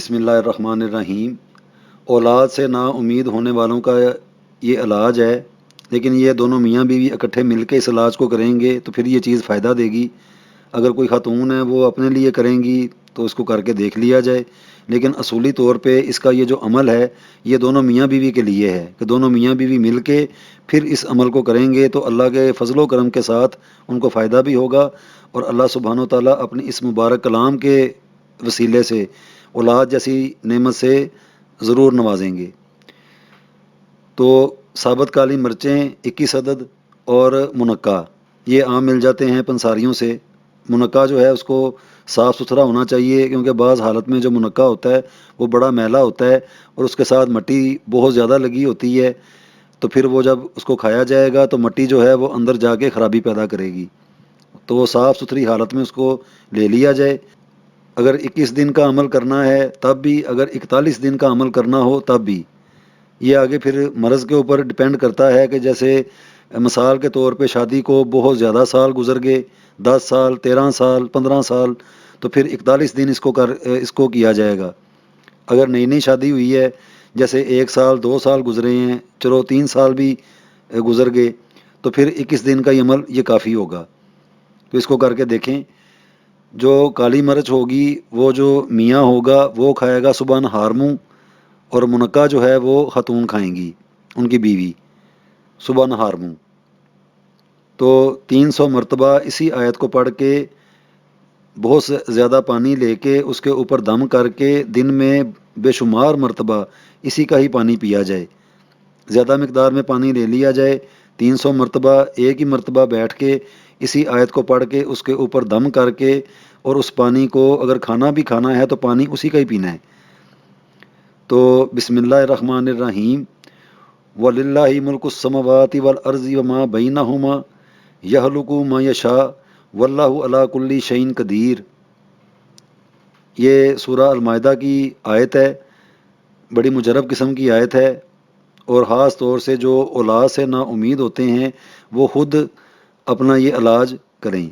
बिस्मिल्लाहिर्रहमानिर्रहीम। औलाद से ना उम्मीद होने वालों का ये इलाज है, लेकिन ये दोनों मियाँ बीवी इकट्ठे मिलके इस इलाज को करेंगे तो फिर ये चीज़ फ़ायदा देगी। अगर कोई ख़ातून है वो अपने लिए करेंगी तो इसको करके देख लिया जाए, लेकिन असूली तौर पे इसका ये जो अमल है ये दोनों मियाँ बीवी के लिए है कि दोनों मियाँ बीवी मिल के फिर इस अमल को करेंगे तो अल्लाह के फ़ज़ल व करम के साथ उनको फ़ायदा भी होगा और अल्लाह सुब्हानो तआला अपनी इस मुबारक कलाम के वसीले से औलाद जैसी नेमत से ज़रूर नवाजेंगे। तो साबुत काली मिर्चें 21 अदद और मुनक्का ये आम मिल जाते हैं पंसारियों से। मुनक्का जो है उसको साफ़ सुथरा होना चाहिए, क्योंकि बाज़ हालत में जो मुनक्का होता है वो बड़ा मैला होता है और उसके साथ मिट्टी बहुत ज़्यादा लगी होती है, तो फिर वो जब उसको खाया जाएगा तो मिट्टी जो है वो अंदर जाके ख़राबी पैदा करेगी। तो वो साफ़ सुथरी हालत में उसको ले लिया जाए। अगर 21 दिन का अमल करना है तब भी, अगर 41 दिन का अमल करना हो तब भी। ये आगे फिर मर्ज़ के ऊपर डिपेंड करता है कि जैसे मिसाल के तौर पे शादी को बहुत ज़्यादा साल गुजर गए, 10 साल, 13 साल, 15 साल, तो फिर 41 दिन इसको किया जाएगा। अगर नई नई शादी हुई है, जैसे 1 साल 2 साल गुजरे हैं, चलो 3 साल भी गुजर गए, तो फिर 21 दिन का ये अमल ये काफ़ी होगा। तो इसको करके देखें। जो काली मिर्च होगी वो जो मियाँ होगा वो खाएगा सुबह नहार मुँह, और मुनक्का जो है वो खातून खाएंगी, उनकी बीवी, सुबह नहार मुँह। तो 300 मरतबा इसी आयत को पढ़ के बहुत से ज़्यादा पानी लेके उसके ऊपर दम करके दिन में बेशुमार मरतबा इसी का ही पानी पिया जाए। ज़्यादा मिकदार में पानी ले लिया जाए। 300 मरतबा एक ही मरतबा बैठ के इसी आयत को पढ़ के उसके ऊपर दम करके, और उस पानी को अगर खाना भी खाना है तो पानी उसी का ही पीना है। तो बिस्मिल्लाहिर्रहमानिर्रहीम। वलिल्लाहि मुल्कुस समावाति वल अर्ज़ि वमा बैनहुमा यहलुकु मा यशा वल्लाहु अला कुल्ली शैइन कदीर। ये सूरा अल-माइदा की आयत है, बड़ी मुजरब किस्म की आयत है, और ख़ास तौर से जो औलाद से ना उम्मीद होते हैं वो ख़ुद अपना ये इलाज करें।